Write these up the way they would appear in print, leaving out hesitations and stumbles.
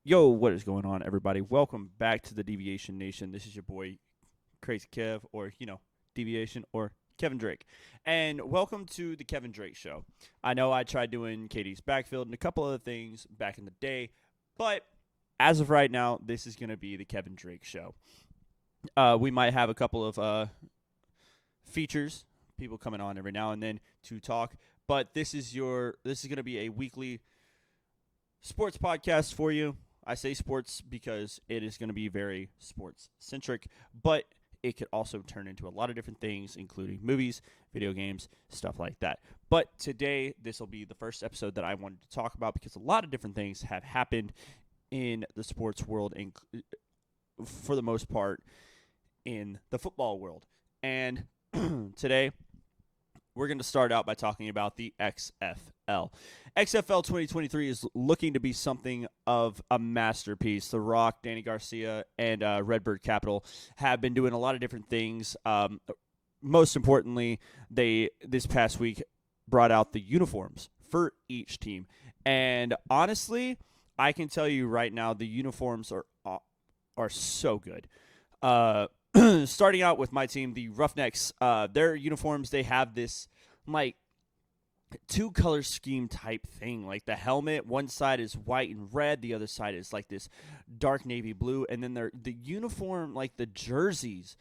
Yo, what is going on, everybody? Welcome back to the Deviation Nation. This is your boy, Crazy Kev, or, Deviation, or Kevin Drake. And welcome to the Kevin Drake Show. I know I tried doing Katie's Backfield and a couple other things back in the day, but as of right now, this is going to be the Kevin Drake Show. We might have a couple of features, people coming on every now and then to talk, but this is going to be a weekly sports podcast for you. I say sports because it is going to be very sports centric, but it could also turn into a lot of different things, including movies, video games, stuff like that. But today, this will be the first episode that I wanted to talk about because a lot of different things have happened in the sports world, and for the most part, in the football world. And today, we're going to start out by talking about the XFL. XFL 2023 is looking to be something of a masterpiece. The Rock, Danny Garcia, and Redbird Capital have been doing a lot of different things. Most importantly, they this past week brought out the uniforms for each team. And honestly, I can tell you right now, the uniforms are so good. Starting out with my team, the Roughnecks, their uniforms, they have this like two color scheme type thing. Like the helmet, one side is white and red, the other side is like this dark navy blue, and then the uniform, like the jerseys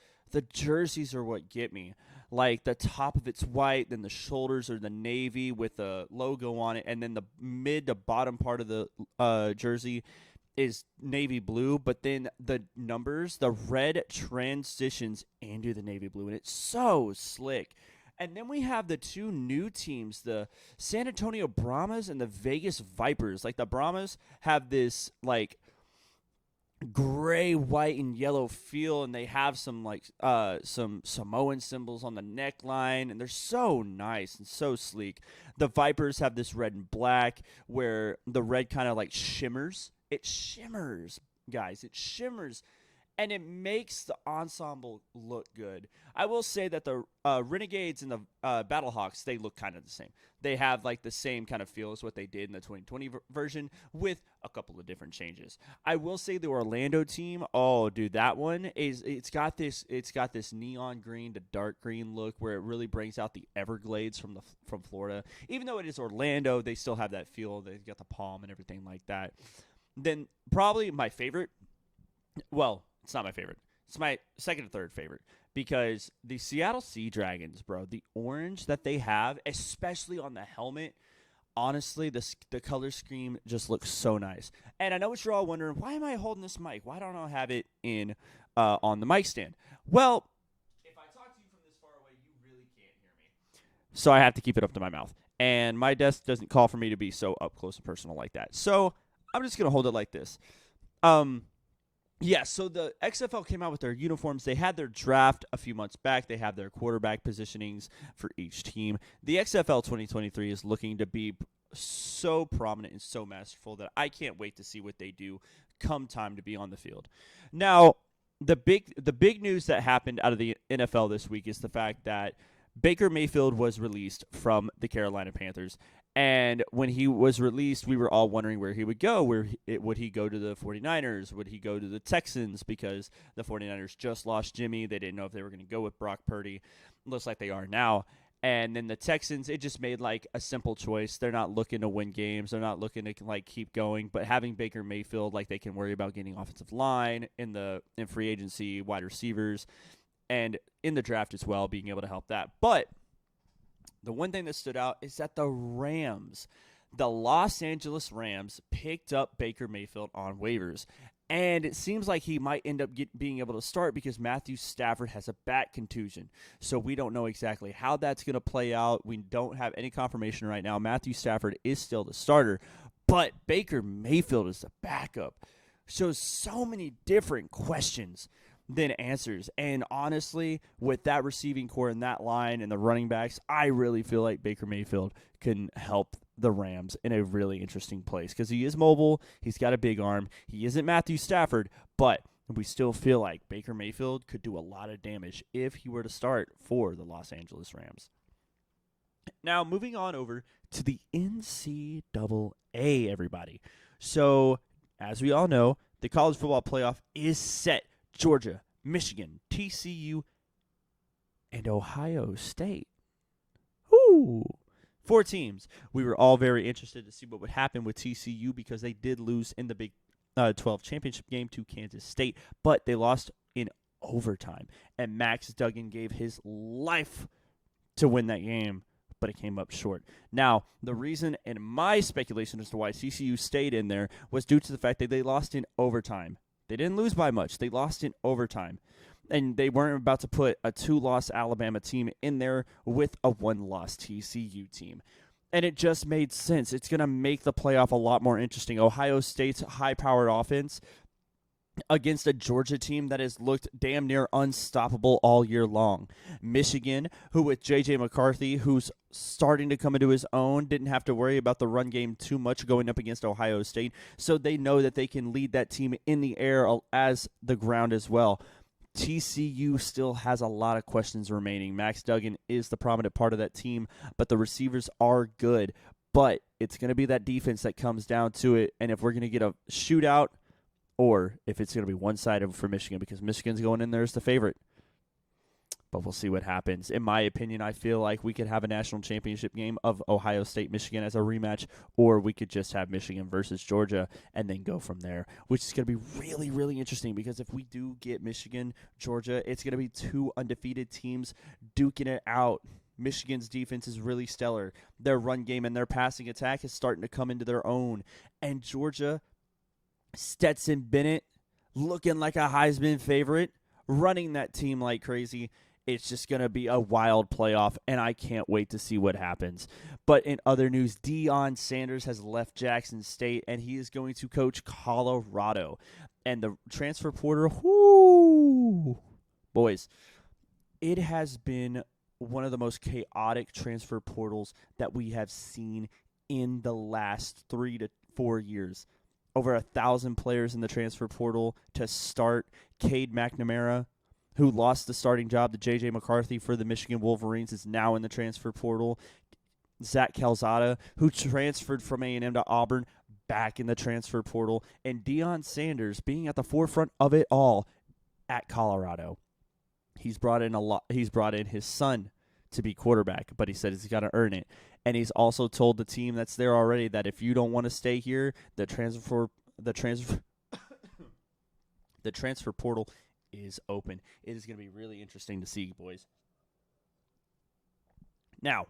are what get me. Like the top of it's white, then the shoulders are the navy with the logo on it, and then the mid to bottom part of the jersey is navy blue, but then the numbers, the red transitions into the navy blue, and it's so slick. And then we have the two new teams, the San Antonio Brahmas and the Vegas Vipers. Like the Brahmas have this like gray, white, and yellow feel, and they have some like some Samoan symbols on the neckline, and they're so nice and so sleek. The Vipers have this red and black, where the red kind of like shimmers. It shimmers, guys. It shimmers, and it makes the ensemble look good. I will say that the Renegades and the Battlehawks, they look kind of the same. They have like the same kind of feel as what they did in the 2020 version, with a couple of different changes. I will say the Orlando team, oh dude, that one it's got this neon green to dark green look where it really brings out the Everglades from Florida. Even though it is Orlando, they still have that feel. They've got the palm and everything like that. Then probably my favorite, well, it's not my favorite. It's my second or third favorite, because the Seattle Sea Dragons, bro, the orange that they have, especially on the helmet, honestly, the color scheme just looks so nice. And I know what you're all wondering, why am I holding this mic? Why don't I have it in on the mic stand? Well, if I talk to you from this far away, you really can't hear me. So I have to keep it up to my mouth. And my desk doesn't call for me to be so up close and personal like that. So I'm just going to hold it like this. Yeah, so the XFL came out with their uniforms. They had their draft a few months back. They have their quarterback positionings for each team. The XFL 2023 is looking to be so prominent and so masterful that I can't wait to see what they do come time to be on the field. Now, the big news that happened out of the NFL this week is the fact that Baker Mayfield was released from the Carolina Panthers. And when he was released, we were all wondering where he would go. Would he go to the 49ers? Would he go to the Texans? Because the 49ers just lost Jimmy. They didn't know if they were going to go with Brock Purdy. Looks like they are now. And then the Texans, it just made like a simple choice. They're not looking to win games. They're not looking to like keep going. But having Baker Mayfield, like they can worry about getting offensive line in free agency, wide receivers, and in the draft as well, being able to help that. But the one thing that stood out is that the Los Angeles Rams, picked up Baker Mayfield on waivers. And it seems like he might end up being able to start because Matthew Stafford has a back contusion. So we don't know exactly how that's going to play out. We don't have any confirmation right now. Matthew Stafford is still the starter, but Baker Mayfield is the backup. So many different questions than answers. And honestly, with that receiving core and that line and the running backs, I really feel like Baker Mayfield can help the Rams in a really interesting place because he is mobile. He's got a big arm. He isn't Matthew Stafford, but we still feel like Baker Mayfield could do a lot of damage if he were to start for the Los Angeles Rams. Now, moving on over to the NCAA, everybody. So as we all know, the college football playoff is set. Georgia, Michigan, TCU, and Ohio State. Ooh. 4 teams. We were all very interested to see what would happen with TCU because they did lose in the Big 12 championship game to Kansas State, but they lost in overtime. And Max Duggan gave his life to win that game, but it came up short. Now, the reason and my speculation as to why TCU stayed in there was due to the fact that they lost in overtime. They didn't lose by much. They lost in overtime. And they weren't about to put a 2-loss Alabama team in there with a 1-loss TCU team. And it just made sense. It's going to make the playoff a lot more interesting. Ohio State's high-powered offense against a Georgia team that has looked damn near unstoppable all year long. Michigan, who with J.J. McCarthy, who's starting to come into his own, didn't have to worry about the run game too much going up against Ohio State, so they know that they can lead that team in the air as the ground as well. TCU still has a lot of questions remaining. Max Duggan is the prominent part of that team, but the receivers are good. But it's going to be that defense that comes down to it, and if we're going to get a shootout or if it's going to be one-sided for Michigan because Michigan's going in there as the favorite. But we'll see what happens. In my opinion, I feel like we could have a national championship game of Ohio State-Michigan as a rematch, or we could just have Michigan versus Georgia and then go from there, which is going to be really, really interesting because if we do get Michigan-Georgia, it's going to be 2 undefeated teams duking it out. Michigan's defense is really stellar. Their run game and their passing attack is starting to come into their own. And Georgia, Stetson Bennett, looking like a Heisman favorite, running that team like crazy. It's just going to be a wild playoff, and I can't wait to see what happens. But in other news, Deion Sanders has left Jackson State, and he is going to coach Colorado. And the transfer portal, whoo, boys, it has been one of the most chaotic transfer portals that we have seen in the last 3 to 4 years. Over 1,000 players in the transfer portal to start. Cade McNamara, who lost the starting job to J.J. McCarthy for the Michigan Wolverines, is now in the transfer portal. Zach Calzada, who transferred from A&M to Auburn, back in the transfer portal. And Deion Sanders being at the forefront of it all at Colorado. He's brought in He's brought in his son to be quarterback, but he said he's got to earn it. And he's also told the team that's there already that if you don't want to stay here, the transfer portal is open. It is going to be really interesting to see, boys. Now,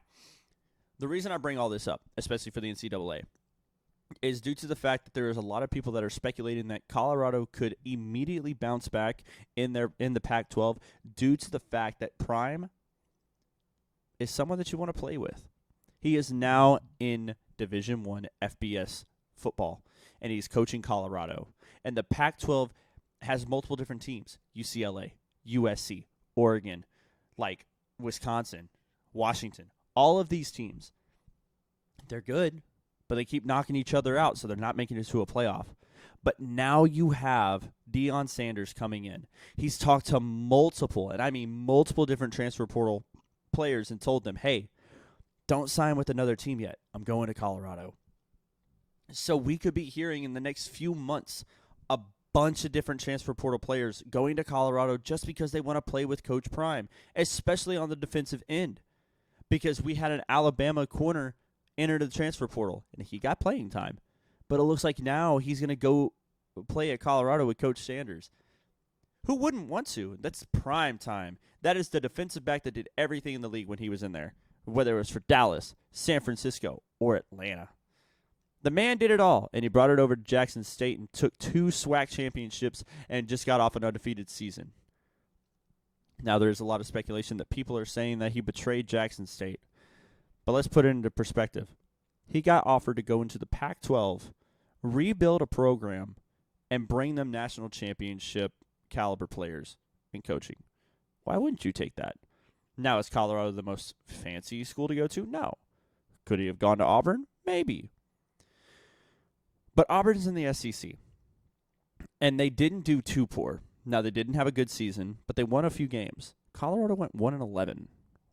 the reason I bring all this up, especially for the NCAA, is due to the fact that there is a lot of people that are speculating that Colorado could immediately bounce back in the Pac-12 due to the fact that Prime is someone that you want to play with. He is now in Division I FBS football, and he's coaching Colorado. And the Pac-12 has multiple different teams, UCLA, USC, Oregon, like Wisconsin, Washington. All of these teams, they're good, but they keep knocking each other out, so they're not making it to a playoff. But now you have Deion Sanders coming in. He's talked to multiple, and I mean multiple different transfer portal players and told them, hey, don't sign with another team yet. I'm going to Colorado. So we could be hearing in the next few months a bunch of different transfer portal players going to Colorado just because they want to play with Coach Prime, especially on the defensive end. Because we had an Alabama corner enter the transfer portal, and he got playing time. But it looks like now he's going to go play at Colorado with Coach Sanders. Who wouldn't want to? That's prime time. That is the defensive back that did everything in the league when he was in there, whether it was for Dallas, San Francisco, or Atlanta. The man did it all, and he brought it over to Jackson State and took 2 SWAC championships and just got off an undefeated season. Now, there's a lot of speculation that people are saying that he betrayed Jackson State. But let's put it into perspective. He got offered to go into the Pac-12, rebuild a program, and bring them national championship caliber players in coaching. Why wouldn't you take that? Now, is Colorado the most fancy school to go to? No. Could he have gone to Auburn? Maybe. But Auburn's in the SEC, and they didn't do too poor. Now, they didn't have a good season, but they won a few games. Colorado went 1-11.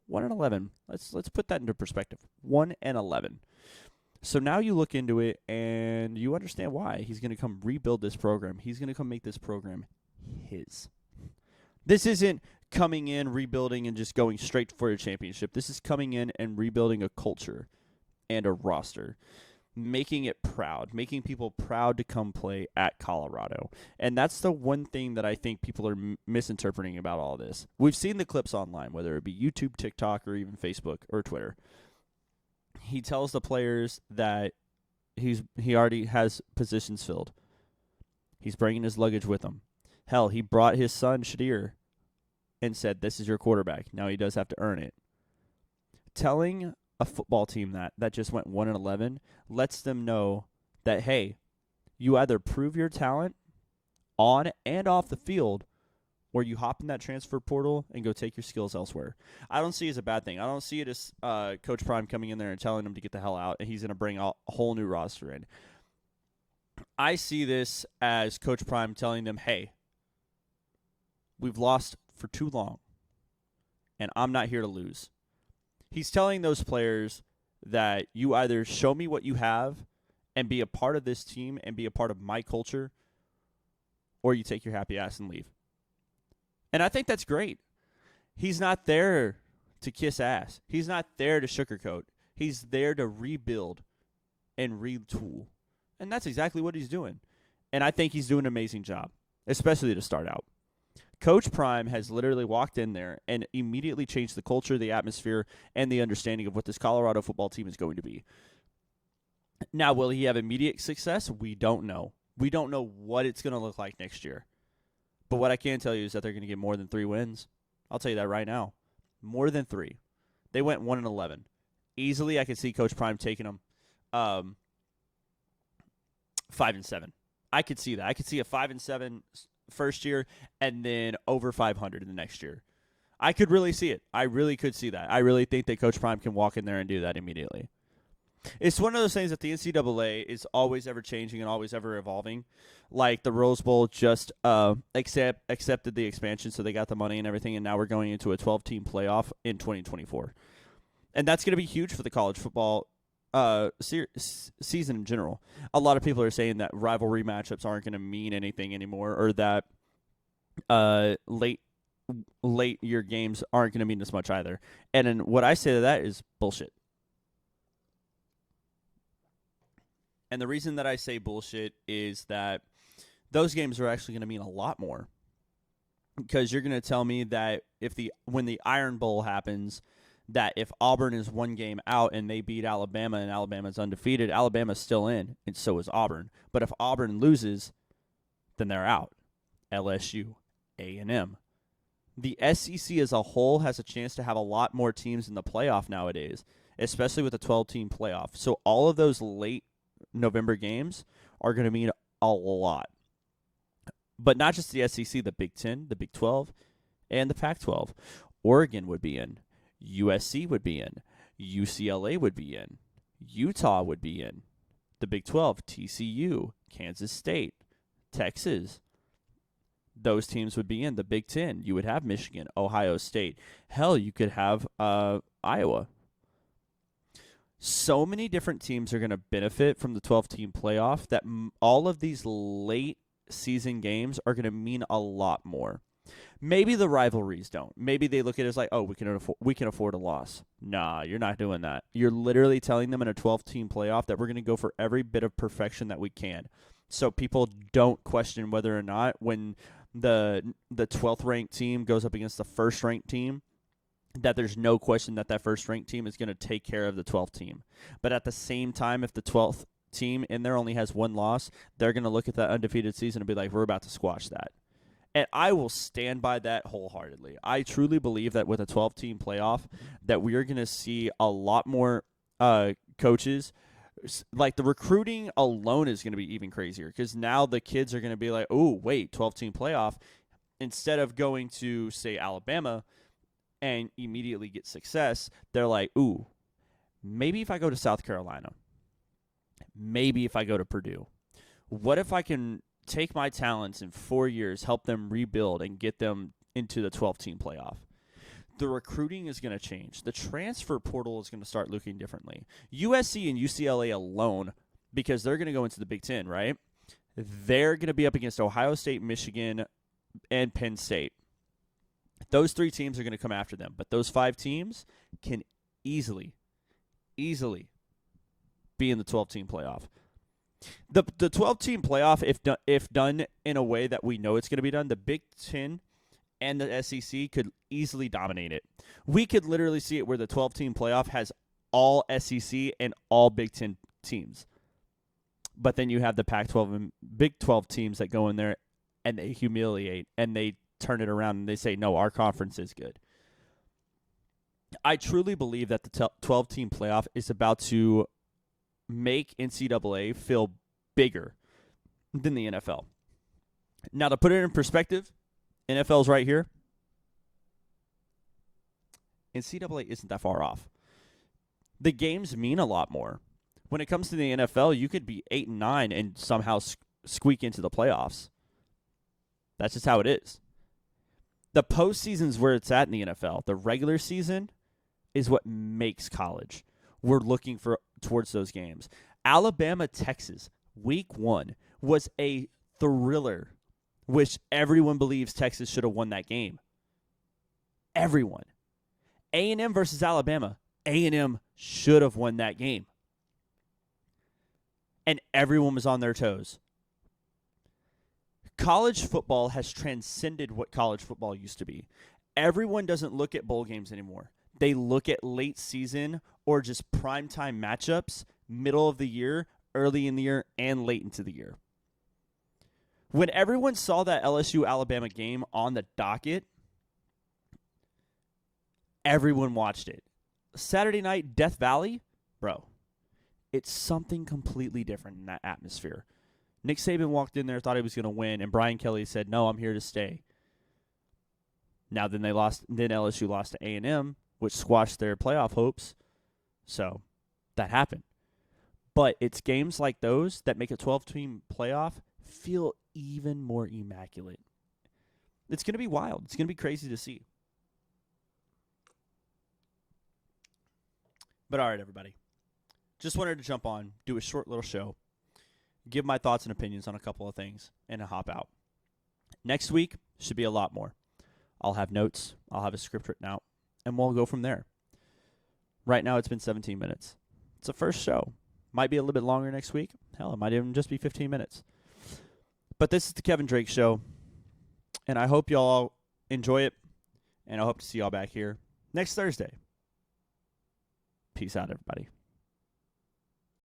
1-11. Let's put that into perspective. 1-11. So now you look into it and you understand why. He's going to come rebuild this program. He's going to come make this program his. This isn't coming in, rebuilding, and just going straight for a championship. This is coming in and rebuilding a culture and a roster, making it proud, making people proud to come play at Colorado. And that's the one thing that I think people are misinterpreting about all this. We've seen the clips online, whether it be YouTube, TikTok, or even Facebook or Twitter. He tells the players that he already has positions filled. He's bringing his luggage with him. Hell, he brought his son, Shadir, and said, this is your quarterback. Now he does have to earn it. Telling a football team that just went 1-11 lets them know that, hey, you either prove your talent on and off the field, or you hop in that transfer portal and go take your skills elsewhere. I don't see it as a bad thing. I don't see it as Coach Prime coming in there and telling them to get the hell out, and he's going to bring a whole new roster in. I see this as Coach Prime telling them, hey, we've lost for too long, and I'm not here to lose. He's telling those players that you either show me what you have and be a part of this team and be a part of my culture, or you take your happy ass and leave. And I think that's great. He's not there to kiss ass. He's not there to sugarcoat. He's there to rebuild and retool. And that's exactly what he's doing. And I think he's doing an amazing job, especially to start out. Coach Prime has literally walked in there and immediately changed the culture, the atmosphere, and the understanding of what this Colorado football team is going to be. Now, will he have immediate success? We don't know. We don't know what it's going to look like next year. But what I can tell you is that they're going to get more than 3 wins. I'll tell you that right now. More than 3. They went 1-11. Easily, I could see Coach Prime taking them 5-7. I could see that. I could see a 5-7 first year and then over 500 in the next year. I could really see it. I really could see that. I really think that Coach Prime can walk in there and do that immediately. It's one of those things that the NCAA is always ever changing and always ever evolving. Like the Rose Bowl just accepted the expansion, so they got the money and everything, and now we're going into a 12-team playoff in 2024. And that's going to be huge for the college football season in general. A lot of people are saying that rivalry matchups aren't going to mean anything anymore, or that late year games aren't going to mean as much either. And then what I say to that is bullshit. And the reason that I say bullshit is that those games are actually going to mean a lot more. Because you're going to tell me that when the Iron Bowl happens, that if Auburn is 1 game out and they beat Alabama and Alabama's undefeated, Alabama's still in, and so is Auburn. But if Auburn loses, then they're out. LSU, A&M. The SEC as a whole has a chance to have a lot more teams in the playoff nowadays, especially with a 12-team playoff. So all of those late November games are going to mean a lot. But not just the SEC, the Big 10, the Big 12, and the Pac-12. Oregon would be in. USC would be in. UCLA would be in. Utah would be in. The Big 12, TCU, Kansas State, Texas. Those teams would be in. The Big 10, you would have Michigan, Ohio State. Hell, you could have Iowa. So many different teams are going to benefit from the 12-team playoff that all of these late season games are going to mean a lot more. Maybe the rivalries don't. Maybe they look at it as like, oh, we can afford a loss. Nah, you're not doing that. You're literally telling them in a 12-team playoff that we're going to go for every bit of perfection that we can. So people don't question whether or not when the 12th ranked team goes up against the first ranked team, that there's no question that first ranked team is going to take care of the 12th team. But at the same time, if the 12th team in there only has 1 loss, they're going to look at that undefeated season and be like, we're about to squash that. And I will stand by that wholeheartedly. I truly believe that with a 12-team playoff, that we are going to see a lot more coaches. Like the recruiting alone is going to be even crazier, because now the kids are going to be like, oh, wait, 12-team playoff. Instead of going to, say, Alabama and immediately get success, they're like, ooh, maybe if I go to South Carolina, maybe if I go to Purdue, what if I can take my talents in 4 years, help them rebuild, and get them into the 12-team playoff? the recruiting is going to change. The transfer portal is going to start looking differently. USC and UCLA alone, because they're going to go into the Big Ten, right? They're going to be up against Ohio State, Michigan, and Penn State. Those 3 teams are going to come after them. But those 5 teams can easily be in the 12-team playoff. The 12-team playoff, if done in a way that we know it's going to be done, the Big Ten and the SEC could easily dominate it. We could literally see it where the 12-team playoff has all SEC and all Big Ten teams. But then you have the Pac-12 and Big 12 teams that go in there and they humiliate and they turn it around and they say, no, our conference is good. I truly believe that the 12-team playoff is about to make NCAA feel bigger than the NFL. Now, to put it in perspective, NFL's right here. NCAA isn't that far off. The games mean a lot more. When it comes to the NFL, you could be 8-9 and somehow squeak into the playoffs. That's just how it is. The postseason's where it's at in the NFL. The regular season is what makes college. We're looking towards those games. Alabama, Texas, week 1 was a thriller, which everyone believes Texas should have won that game. Everyone. A&M versus Alabama. A&M should have won that game. And everyone was on their toes. College football has transcended what college football used to be. Everyone doesn't look at bowl games anymore. They look at late season or just primetime matchups, middle of the year, early in the year, and late into the year. When everyone saw that LSU-Alabama game on the docket, everyone watched it. Saturday night, Death Valley, bro, it's something completely different in that atmosphere. Nick Saban walked in there, thought he was going to win, and Brian Kelly said, no, I'm here to stay. Now, then LSU lost to A&M, which squashed their playoff hopes. So, that happened. But it's games like those that make a 12-team playoff feel even more immaculate. It's going to be wild. It's going to be crazy to see. But all right, everybody. Just wanted to jump on, do a short little show, give my thoughts and opinions on a couple of things, and hop out. Next week should be a lot more. I'll have notes. I'll have a script written out, and we'll go from there. Right now, it's been 17 minutes. It's a first show. Might be a little bit longer next week. Hell, it might even just be 15 minutes. But this is the Kevin Drake Show, and I hope y'all enjoy it, and I hope to see y'all back here next Thursday. Peace out, everybody.